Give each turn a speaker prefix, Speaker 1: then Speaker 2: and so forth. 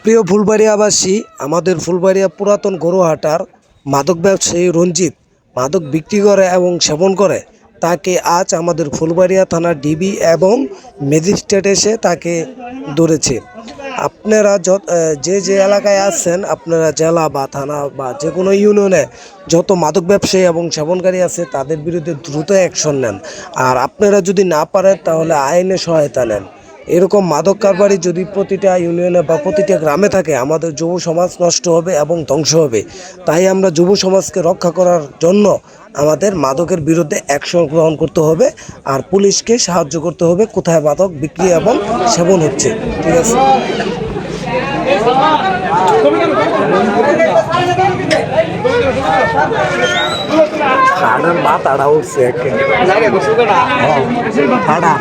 Speaker 1: প্রিয় ফুলবাড়িয়াবাসী, আমাদের ফুলবাড়িয়া পুরাতন গরুহাটার মাদক ব্যবসায়ী রঞ্জিত মাদক বিক্রি করে এবং সেবন করে। তাকে আজ আমাদের ফুলবাড়িয়া থানার ডিবি এবং ম্যাজিস্ট্রেট এসে তাকে ধরেছে। আপনারা যে যে এলাকায় আছেন, আপনারা জেলা বা থানা বা যে কোনো ইউনিয়নে যত মাদক ব্যবসায়ী এবং সেবনকারী আছে তাদের বিরুদ্ধে দ্রুত অ্যাকশন নেন। আর আপনারা যদি না পারেন তাহলে আইনে সহায়তা নেন। এরকম মাদক কারবারি যদি প্রতিটা ইউনিয়নে বা প্রতিটা গ্রামে থাকে, আমাদের যুব সমাজ নষ্ট হবে এবং ধ্বংস হবে। তাই আমরা যুব সমাজকে রক্ষা করার জন্য আমাদের মাদকের বিরুদ্ধে অ্যাকশন গ্রহণ করতে হবে আর পুলিশকে সাহায্য করতে হবে কোথায় মাদক বিক্রি এবং সেবন হচ্ছে। ঠিক আছে। মাথাটা উঠছে ঠাডা